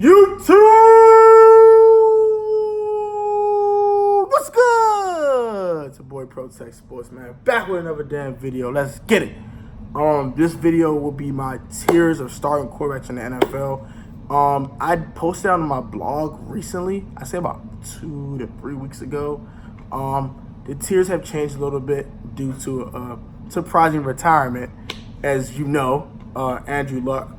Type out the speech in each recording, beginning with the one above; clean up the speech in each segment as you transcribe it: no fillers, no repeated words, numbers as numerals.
YouTube! What's good? It's your boy Protect Sports, man. Back with another damn video. Let's get it. This video will be my tiers of starting quarterbacks in the NFL. I posted on my blog recently. I say about 2 to 3 weeks ago. The tiers have changed a little bit due to a surprising retirement. As you know, Andrew Luck,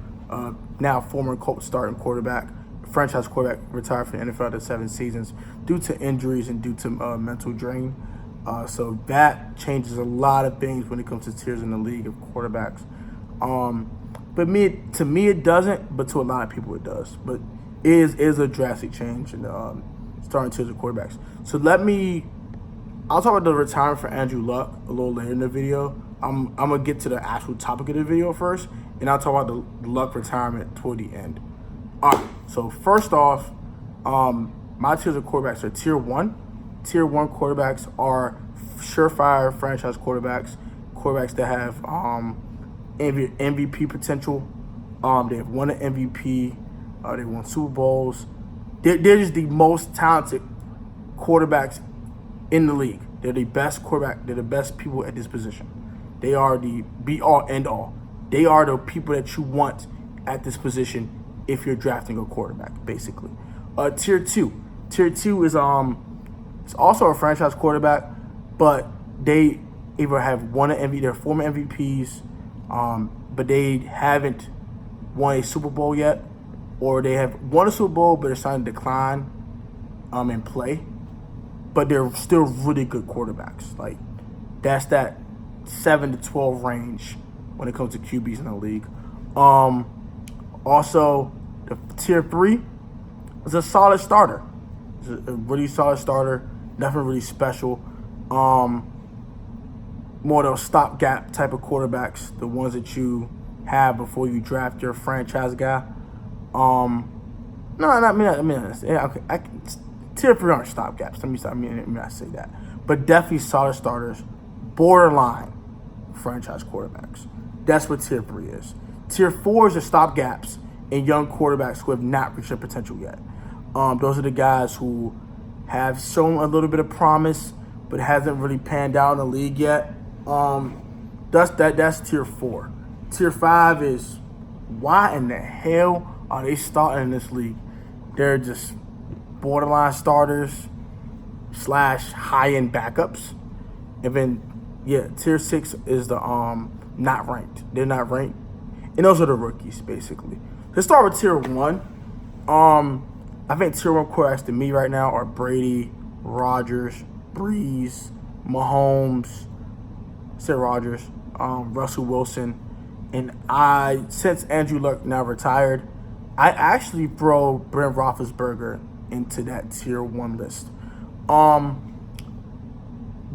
now former Colts starting quarterback, franchise quarterback, retired from the NFL after 7 seasons due to injuries and due to mental drain. So that changes a lot of things when it comes to tiers in the league of quarterbacks. But to me it doesn't, but to a lot of people it does. But it is a drastic change in the starting tiers of quarterbacks. So I'll talk about the retirement for Andrew Luck a little later in the video. I'm gonna get to the actual topic of the video first, and I'll talk about the Luck retirement toward the end. All right. So first off, my tiers of quarterbacks are tier 1. Tier 1 quarterbacks are surefire franchise quarterbacks that have MVP potential. They have won an MVP. They won Super Bowls. They're just the most talented quarterbacks in the league. They're the best quarterback. They're the best people at this position. They are the be-all, end-all. They are the people that you want at this position if you're drafting a quarterback, basically. Tier 2. Tier 2 is it's also a franchise quarterback, but they either have won an MVP, they're former MVPs, but they haven't won a Super Bowl yet, or they have won a Super Bowl but they're starting to decline in play, but they're still really good quarterbacks. Like, that's that 7 to 12 range when it comes to QBs in the league. Also, the tier 3 is a solid starter. It's a really solid starter. Nothing really special. More of those stopgap type of quarterbacks, the ones that you have before you draft your franchise guy. Tier 3 aren't stopgaps. Let me not say that. But definitely solid starters, borderline franchise quarterbacks. That's what tier 3 is. Tier 4 is the stopgaps and young quarterbacks who have not reached their potential yet. Those are the guys who have shown a little bit of promise, but hasn't really panned out in the league yet. That's tier 4. Tier 5 is, why in the hell are they starting in this league? They're just borderline starters / high-end backups. And then, tier 6 is the not ranked. They're not ranked. And those are the rookies, basically. Let's start with tier 1. I think tier 1 quarterbacks to me right now are Brady, Rodgers, Breeze, Mahomes, Russell Wilson. And since Andrew Luck now retired, I actually throw Brent Roethlisberger into that tier 1 list.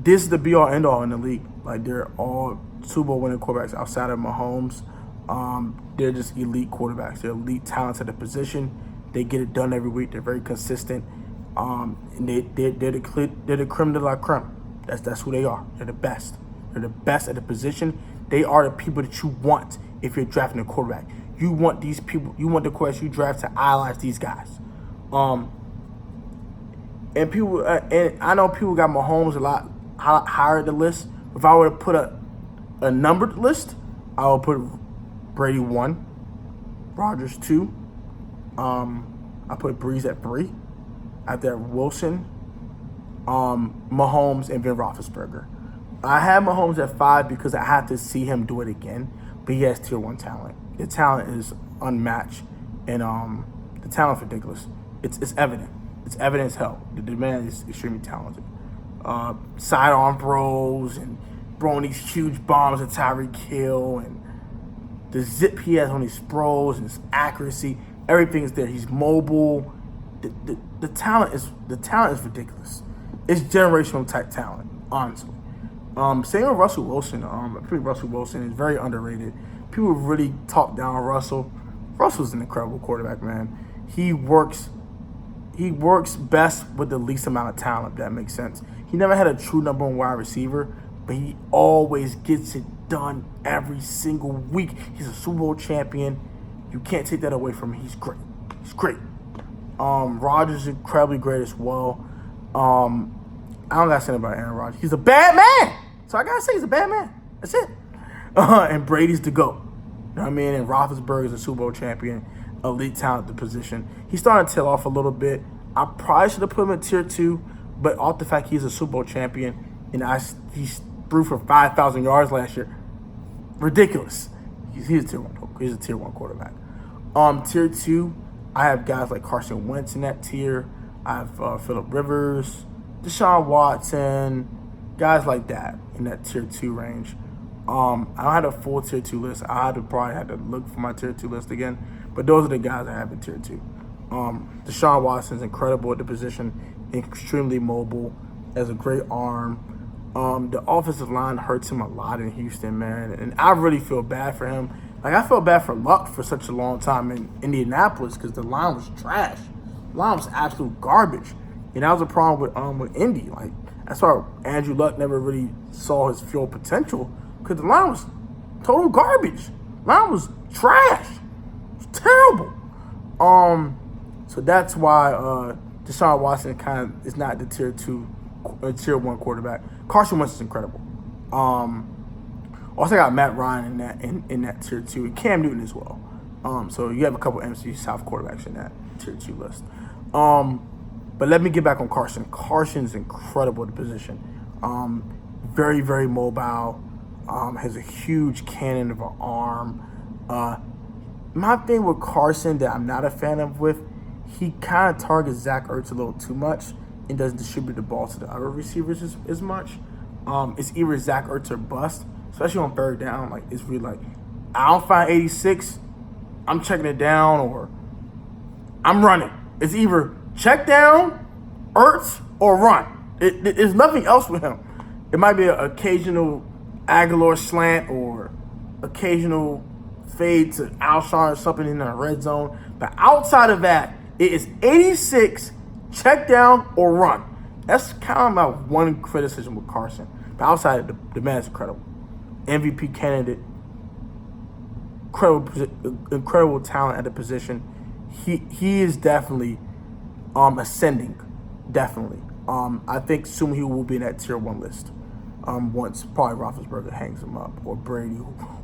This is the be-all, end-all in the league. Like, they're all Super Bowl winning quarterbacks outside of Mahomes. They're just elite quarterbacks. They're elite talents at the position. They get it done every week. They're very consistent. And they're the creme de la creme. That's who they are. They're the best. They're the best at the position. They are the people that you want if you're drafting a quarterback. You want these people. You want the quarterbacks you draft to idolize these guys. And people, and I know people got Mahomes a lot higher the list. If I were to put a numbered list, I would put Brady 1, Rodgers 2. I put Breeze at 3. After that, Wilson, Mahomes, and then Roethlisberger. I have Mahomes at 5 because I have to see him do it again. But he has tier 1 talent. The talent is unmatched, and the talent's ridiculous. It's evident. It's evident as hell. The man is extremely talented. Sidearm throws and throwing these huge bombs at Tyreek Hill, and the zip he has on his throws and his accuracy, everything is there. He's mobile. The talent is ridiculous. It's generational type talent, honestly. Same with Russell Wilson. I think Russell Wilson is very underrated. People really talk down Russell. Russell's an incredible quarterback, man. He works best with the least amount of talent, if that makes sense. He never had a true number 1 wide receiver, but he always gets it done every single week. He's a Super Bowl champion. You can't take that away from him. He's great. He's great. Rodgers is incredibly great as well. I don't gotta say anything about Aaron Rodgers. He's a bad man. So I gotta say he's a bad man. That's it. And Brady's the GOAT. You know what I mean? And Roethlisberger is a Super Bowl champion, elite talent at the position. He's starting to tail off a little bit. I probably should have put him in tier 2, but off the fact he's a Super Bowl champion and he threw for 5,000 yards last year. Ridiculous. He's a tier 1. He's a tier 1 quarterback. Tier 2, I have guys like Carson Wentz in that tier. I have Phillip Rivers, Deshaun Watson, guys like that in that tier 2 range. I don't have a full tier 2 list. I probably had to look for my tier 2 list again. But those are the guys I have in tier 2. Deshaun Watson's incredible at the position, extremely mobile, has a great arm. The offensive line hurts him a lot in Houston, man. And I really feel bad for him. Like, I felt bad for Luck for such a long time in Indianapolis because the line was trash. The line was absolute garbage. And that was a problem with Indy. Like, that's why Andrew Luck never really saw his full potential because the line was total garbage. The line was trash. It was terrible. So that's why Deshaun Watson kind of is not the tier 1 quarterback. Carson Wentz is incredible. Also got Matt Ryan in that tier 2, and Cam Newton as well. So you have a couple NFC South quarterbacks in that tier 2 list. But let me get back on Carson. Carson's incredible at the position. Very, very mobile. Has a huge cannon of an arm. My thing with Carson that I'm not a fan of he kind of targets Zach Ertz a little too much and doesn't distribute the ball to the other receivers as much. It's either Zach Ertz or bust, especially on third down. Like, it's really like, I don't find 86, I'm checking it down, or I'm running. It's either check down, Ertz, or run. There's nothing else with him. It might be an occasional Aguilar slant or occasional fade to Alshon or something in the red zone. But outside of that, it is 86, check down, or run. That's kind of my one criticism with Carson. But outside of the man's incredible. MVP candidate, incredible talent at the position. He is definitely ascending. Definitely. I think soon he will be in that tier 1 list. Once probably Roethlisberger hangs him up, or Brady,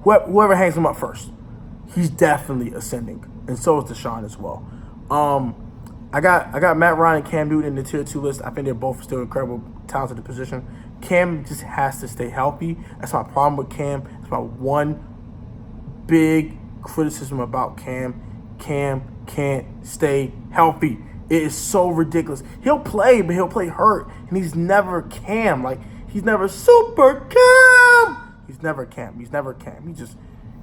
whoever hangs him up first. He's definitely ascending, and so is Deshaun as well. I got Matt Ryan and Cam Newton in the tier 2 list. I think they're both still incredible talents at the position. Cam just has to stay healthy. That's my problem with Cam. That's my one big criticism about Cam. Cam can't stay healthy. It is so ridiculous. He'll play, but he'll play hurt, and he's never Cam. Like, he's never Super Cam. He's never Cam.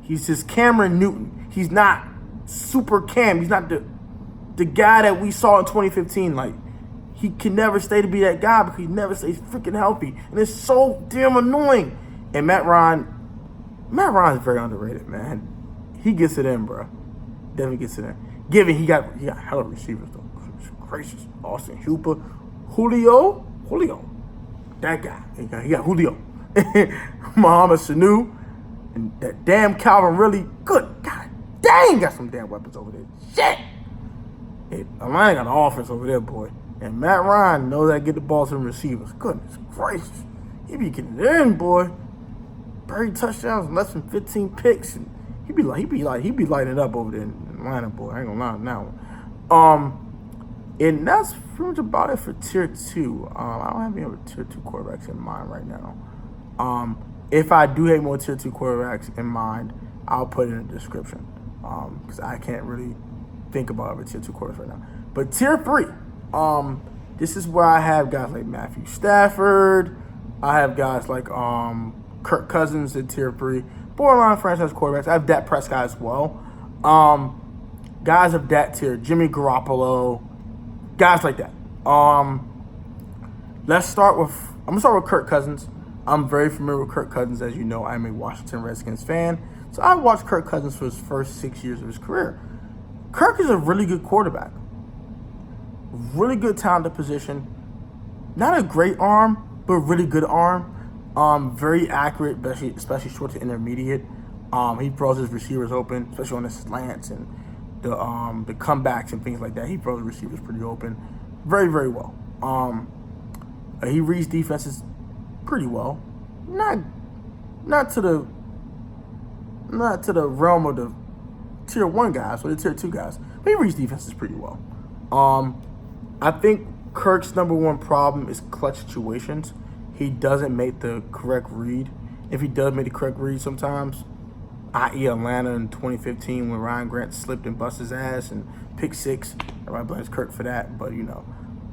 He's just Cameron Newton. He's not Super Cam. He's not the guy that we saw in 2015. Like, he can never stay to be that guy because he never stays freaking healthy. And it's so damn annoying. And Matt Ryan is very underrated, man. He gets it in, bro. Definitely gets it in. Given he got hell of receivers, though. Goodness gracious. Austin Hooper. Julio. That guy. He got Julio. Mohamed Sanu. And that damn Calvin Ridley. Good God dang, got some damn weapons over there. Shit. Atlanta got an offense over there, boy. And Matt Ryan knows how to get the ball to the receivers. Goodness gracious. He be getting it in, boy. 30 touchdowns, less than 15 picks. And he be lighting it up over there in Atlanta, boy. I ain't gonna lie on that one. And that's pretty much about it for tier 2. I don't have any other tier 2 quarterbacks in mind right now. If I do have more tier 2 quarterbacks in mind, I'll put it in the description. Because I can't really think about other tier 2 quarterbacks right now. But tier 3, this is where I have guys like Matthew Stafford. I have guys like Kirk Cousins in tier 3. Borderline franchise quarterbacks. I have Dak Prescott as well. Guys of that tier, Jimmy Garoppolo, guys like that. I'm gonna start with Kirk Cousins. I'm very familiar with Kirk Cousins. As you know, I'm a Washington Redskins fan. So I watched Kirk Cousins for his first 6 years of his career. Kirk is a really good quarterback. Really good talented position. Not a great arm, but really good arm. Very accurate, especially short to intermediate. He throws his receivers open, especially on the slants, and the comebacks and things like that. He throws the receivers pretty open, very, very well. He reads defenses pretty well, not to the realm of the tier 1 guys or the tier 2 guys, but he reads defenses pretty well. I think Kirk's number one problem is clutch situations. He doesn't make the correct read. If he does make the correct read sometimes, i.e. Atlanta in 2015 when Ryan Grant slipped and bust his ass and pick 6, everybody blames Kirk for that, but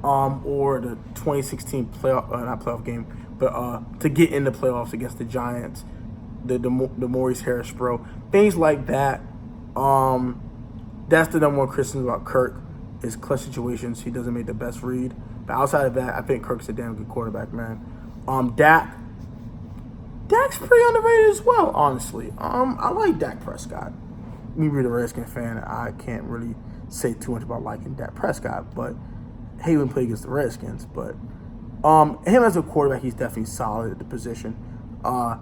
or the 2016 not playoff game, but to get in the playoffs against the Giants, the Maurice Harris throw, things like that. That's the number one criticism about Kirk is clutch situations. He doesn't make the best read. But outside of that, I think Kirk's a damn good quarterback, man. Dak's pretty underrated as well, honestly. I like Dak Prescott. Me being a Redskins fan, I can't really say too much about liking Dak Prescott, but he wouldn't play against the Redskins. But him as a quarterback, he's definitely solid at the position. I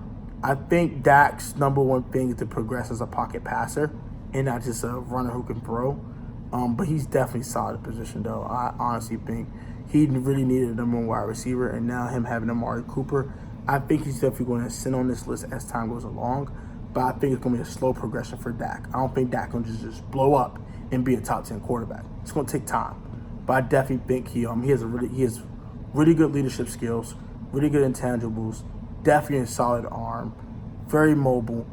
think Dak's number one thing is to progress as a pocket passer and not just a runner who can throw. But he's definitely solid at the position, though. I honestly think he really needed a number one wide receiver, and now him having Amari Cooper, I think he's definitely going to sit on this list as time goes along. But I think it's going to be a slow progression for Dak. I don't think Dak going to just blow up and be a top 10 quarterback. It's going to take time. But I definitely think he has really good leadership skills, really good intangibles, definitely a solid arm, very mobile,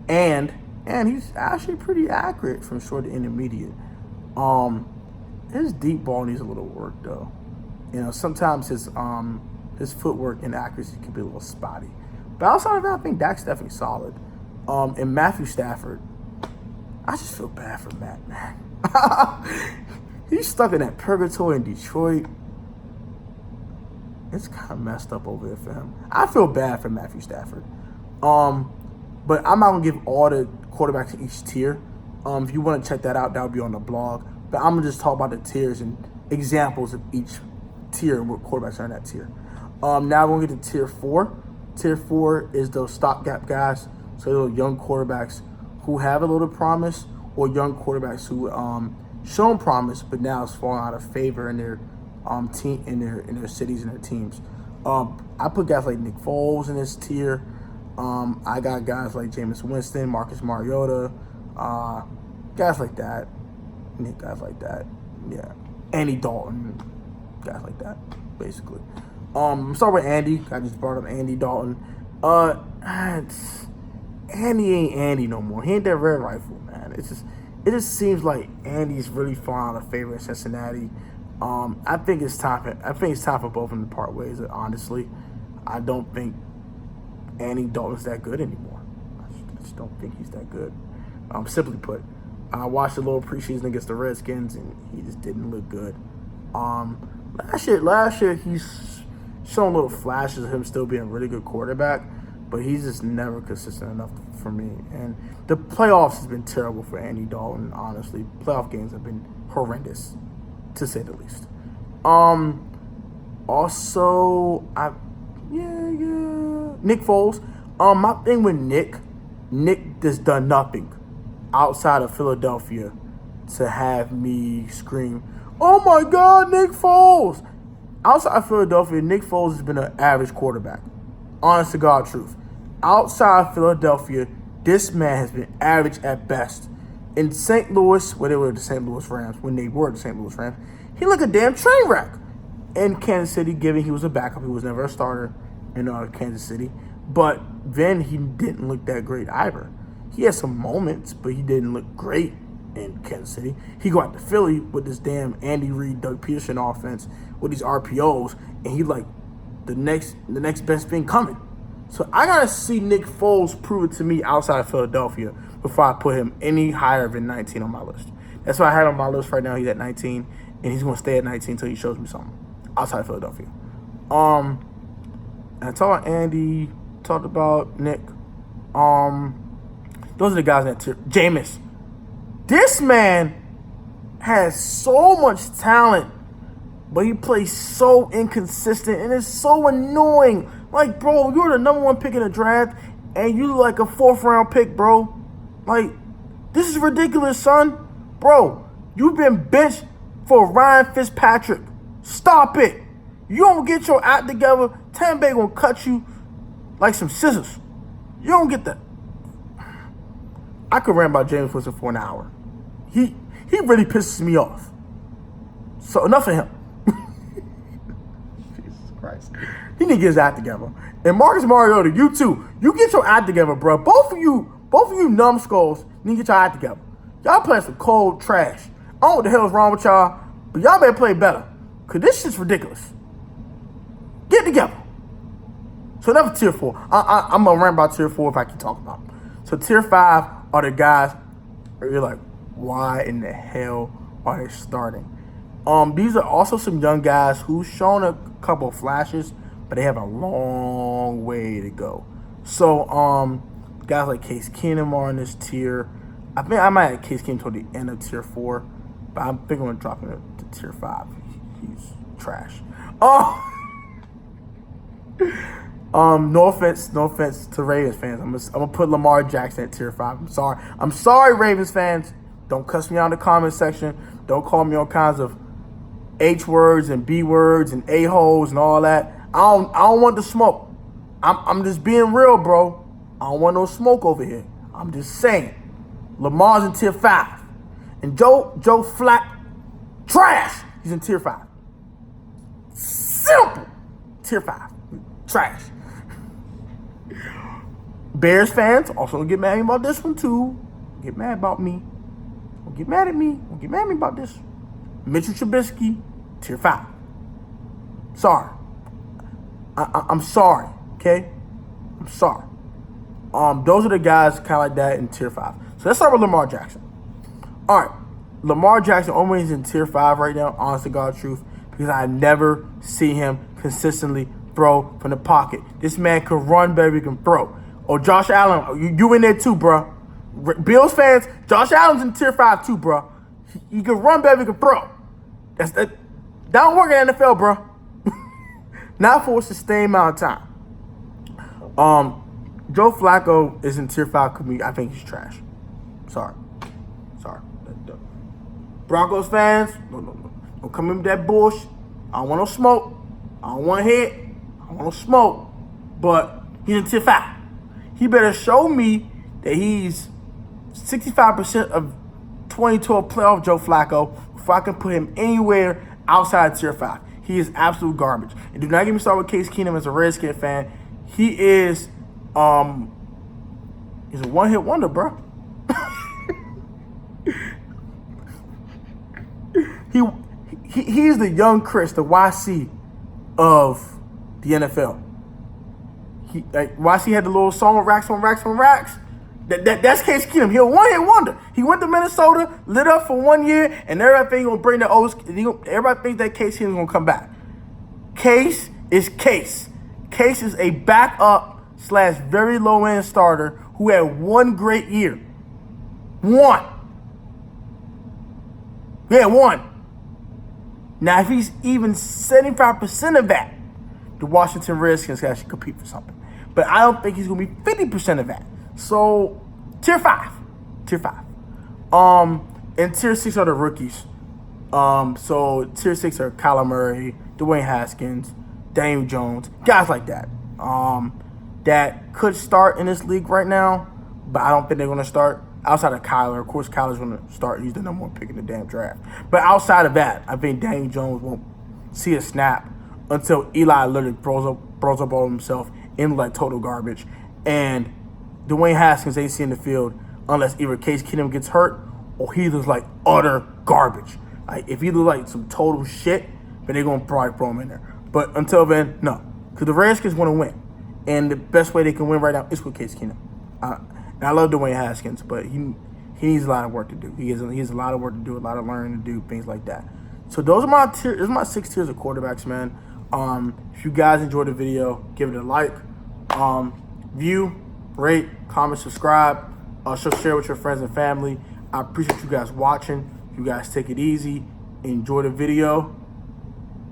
and he's actually pretty accurate from short to intermediate. His deep ball needs a little work though. Sometimes his footwork and accuracy can be a little spotty. But outside of that, I think Dak's definitely solid. And Matthew Stafford, I just feel bad for Matt, man. He's stuck in that purgatory in Detroit. It's kind of messed up over there for him. I feel bad for Matthew Stafford. But I'm not going to give all the quarterbacks in each tier. If you want to check that out, that would be on the blog. But I'm going to just talk about the tiers and examples of each tier and what quarterbacks are in that tier. Now we're going to get to tier 4. Tier 4 is those stopgap guys. So those young quarterbacks who have a little promise, or young quarterbacks who shown promise but now it's falling out of favor in their team, in their cities and their teams. I put guys like Nick Foles in this tier. I got guys like Jameis Winston, Marcus Mariota, guys like that. Guys like that. Yeah. Andy Dalton. Guys like that, basically. Start with Andy. I just brought up Andy Dalton. Andy ain't Andy no more. He ain't that red rifle, man. It just seems like Andy's really falling out of favor in Cincinnati. I think it's time for both of them to part ways. Honestly, I don't think Andy Dalton's that good anymore. I just don't think he's that good. Simply put, I watched a little preseason against the Redskins, and he just didn't look good. Last year he's shown little flashes of him still being a really good quarterback, but he's just never consistent enough for me. And the playoffs has been terrible for Andy Dalton, honestly. Playoff games have been horrendous, to say the least. Also, Nick Foles. My thing with Nick just done nothing outside of Philadelphia to have me scream, "Oh my God, Nick Foles!" Outside of Philadelphia, Nick Foles has been an average quarterback. Honest to God truth. Outside of Philadelphia, this man has been average at best. In St. Louis, when they were the St. Louis Rams, he looked a damn train wreck. In Kansas City, given he was a backup, he was never a starter in Kansas City. But then he didn't look that great either. He had some moments, but he didn't look great in Kansas City. He go out to Philly with this damn Andy Reid, Doug Peterson offense with these RPOs, and he like the next best thing coming. So I gotta see Nick Foles prove it to me outside of Philadelphia before I put him any higher than 19 on my list. That's what I had on my list right now. He's at 19, and he's gonna stay at 19 until he shows me something outside of Philadelphia. And I talked about Andy, talked about Nick. Those are the guys in that tier. Jameis. This man has so much talent, but he plays so inconsistent, and it's so annoying. Like, bro, you're the number one pick in the draft, and you like a 4th round pick, bro. Like, This is ridiculous, son. Bro, you've been benched for Ryan Fitzpatrick. Stop it. You don't get your act together, Tampa Bay gonna cut you like some scissors. You don't get that. I could rant about Jameis Winston for an hour. He really pisses me off. So enough of him. Jesus Christ. He need to get his act together. And Marcus Mariota, you too. You get your act together, bro. Both of you numbskulls need to get your act together. Y'all playing some cold trash. I don't know what the hell is wrong with y'all, but y'all better play better. Because this shit's ridiculous. Get together. So another tier 4. I'm going to rant about tier 4 if I can talk about them. So tier 5 are the guys where you're like, why in the hell are they starting? These are also some young guys who've shown a couple of flashes, but they have a long way to go. So guys like Case Keenum are in this tier. I think I might have Case Keenum toward the end of tier 4, but I think I'm going to drop him to tier 5. He's trash. No offense to Ravens fans. I'm gonna put Lamar Jackson at tier 5. I'm sorry, Ravens fans. Don't cuss me out in the comment section. Don't call me all kinds of H words and B words and A-holes and all that. I don't want the smoke. I'm just being real, bro. I don't want no smoke over here. I'm just saying. Lamar's in tier 5. And Joe Flack, trash. He's in tier 5. Simple. Tier 5. Trash. Bears fans also gonna get mad at me about this one too. Get mad about me. Don't get mad at me. Don't get mad at me about this. Mitchell Trubisky, tier 5. Sorry. I'm sorry. Okay? I'm sorry. Those are the guys kind of like that in tier 5. So let's start with Lamar Jackson. All right. Lamar Jackson only is in tier 5 right now, honest to God truth, because I never see him consistently throw from the pocket. This man can run better than he can throw. Oh, Josh Allen, you in there too, bro. Bills fans, Josh Allen's in tier 5 too, bro. He can run better than he can throw. That don't work in the NFL, bro. Not for a sustained amount of time. Joe Flacco is in tier 5. I think he's trash. Sorry. Broncos fans, no. Don't come in with that bullshit. I don't want no smoke. I don't want to hit. I don't want no smoke. But he's in tier 5. He better show me that he's 65% of 2012 playoff Joe Flacco before I can put him anywhere outside tier 5. He is absolute garbage. And do not get me started with Case Keenum as a Redskin fan. He is he's a one-hit wonder, bro. He's the young Chris, the YC of the NFL. YC had the little song Racks on Racks on Racks. That's Case Keenum. He's a one-hit wonder. He went to Minnesota, lit up for 1 year, and everybody gonna bring the O's. Everybody thinks that Case Keenum's gonna come back. Case is Case. Case is a backup / very low-end starter who had one great year. One. Yeah, one. Now, if he's even 75% of that, the Washington Redskins can actually compete for something. But I don't think he's going to be 50% of that. So, tier 5. Tier 5. And tier 6 are the rookies. So, tier 6 are Kyler Murray, Dwayne Haskins, Daniel Jones, guys like that. That could start in this league right now, but I don't think they're going to start. Outside of Kyler, of course, Kyler's going to start. He's the number 1 pick in the damn draft. But outside of that, I think Daniel Jones won't see a snap until Eli literally throws up all himself in like total garbage. And Dwayne Haskins ain't see in the field unless either Case Keenum gets hurt or he looks like utter garbage. Like if he looks like some total shit, then they're going to probably throw him in there. But until then, no. Because the Redskins want to win. And the best way they can win right now is with Case Keenum. And I love Dwayne Haskins, but he needs a lot of work to do. He has a lot of work to do, a lot of learning to do, things like that. So those are my tiers. Those are my 6 tiers of quarterbacks, man. If you guys enjoyed the video, give it a like, view, rate, comment, subscribe, share with your friends and family. I appreciate you guys watching. You guys take it easy. Enjoy the video.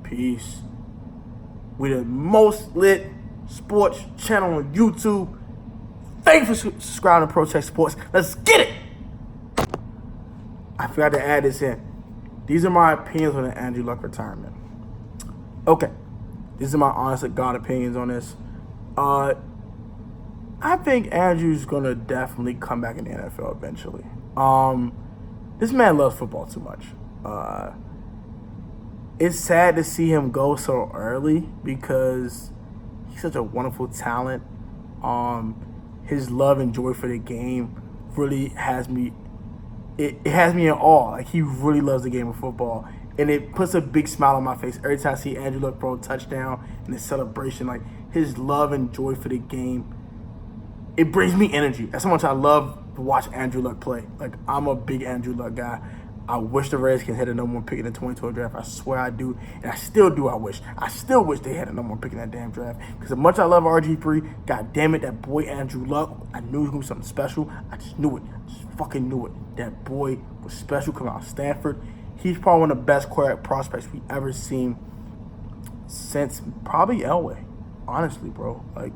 Peace. We're the most lit sports channel on YouTube. Thank you for subscribing to Pro Tech Sports. Let's get it! forgot to add this in. These are my opinions on the Andrew Luck retirement. Okay, these are my honest to God opinions on this. I think Andrew's gonna definitely come back in the NFL eventually. This man loves football too much. It's sad to see him go so early because he's such a wonderful talent. His love and joy for the game really has me. It has me in awe. Like, he really loves the game of football, and it puts a big smile on my face every time I see Andrew Luck throw a touchdown and the celebration. Like, his love and joy for the game, it brings me energy. That's how much I love to watch Andrew Luck play. Like, I'm a big Andrew Luck guy. I wish the Redskins had a number one pick in the 2012 draft. I swear I do. And I still do. I still wish they had a number one pick in that damn draft. Because as much as I love RG3, god damn it, that boy Andrew Luck, I knew he was going to be something special. I just knew it. I just fucking knew it. That boy was special coming out of Stanford. He's probably one of the best quarterback prospects we've ever seen since probably Elway. Honestly, bro. Like,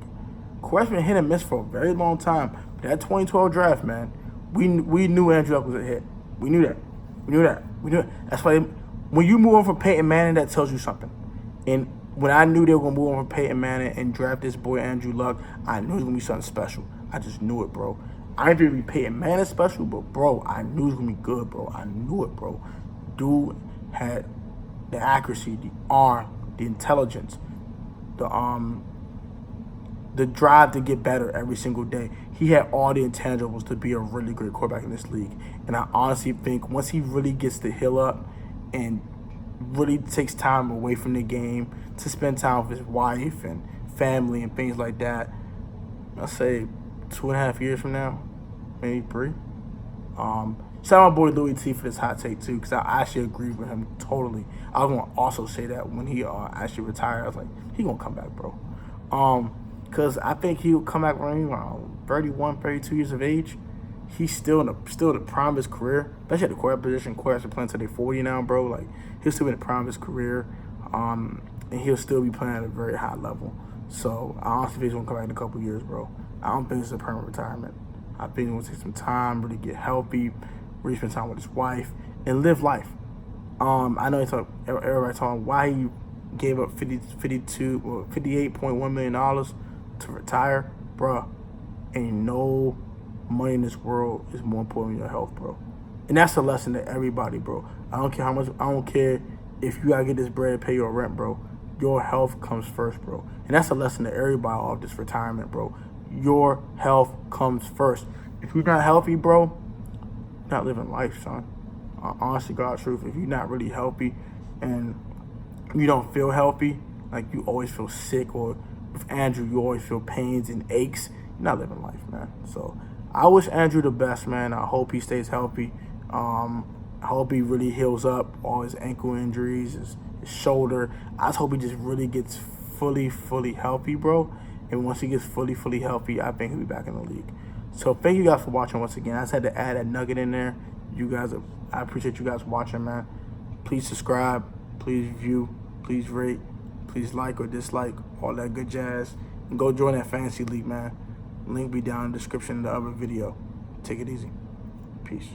quarterback's been hit and miss for a very long time. But that 2012 draft, man, we knew Andrew Luck was a hit. We knew that. We knew it. That's why when you move on from Peyton Manning, that tells you something. And when I knew they were going to move on from Peyton Manning and draft this boy Andrew Luck, I knew it was going to be something special. I just knew it, bro. I didn't think it would be Peyton Manning special, but, bro, I knew it was going to be good, bro. I knew it, bro. Dude had the accuracy, the arm, the intelligence, the drive to get better every single day. He had all the intangibles to be a really great quarterback in this league. And I honestly think once he really gets to heal up and really takes time away from the game to spend time with his wife and family and things like that, I'll say 2.5 years from now, maybe 3. Shout out my boy Louis T for this hot take too, because I actually agree with him totally. I was going to also say that when he actually retired, I was like, he going to come back, bro. Because I think he'll come back when he's around 31, 32 years of age. He's still in the prime of his career, especially at the quarterback position. Quarterbacks are playing until they're 40 now, bro. Like, he'll still be in the prime of his career, and he'll still be playing at a very high level. So I honestly think he's gonna come back in a couple years, bro. I don't think it's a permanent retirement. I think he's gonna take some time, really get healthy, really spend time with his wife, and live life. I know everybody talking why he gave up $58.1 million to retire, bro. Ain't no money in this world is more important than your health, bro. And that's a lesson to everybody, bro. I don't care how much. I don't care if you gotta get this bread to pay your rent, bro. Your health comes first, bro. And that's a lesson to everybody off this retirement, bro. Your health comes first. If you're not healthy, bro, you're not living life, son. Honest to God truth, if you're not really healthy and you don't feel healthy, like you always feel sick, or with Andrew, you always feel pains and aches, you're not living life, man. So I wish Andrew the best, man. I hope he stays healthy. I hope he really heals up all his ankle injuries, his shoulder. I just hope he just really gets fully healthy, bro. And once he gets fully healthy, I think he'll be back in the league. So thank you guys for watching once again. I just had to add that nugget in there. I appreciate you guys watching, man. Please subscribe. Please view. Please rate. Please like or dislike. All that good jazz. And go join that fantasy league, man. Link be down in the description of the other video. Take it easy. Peace.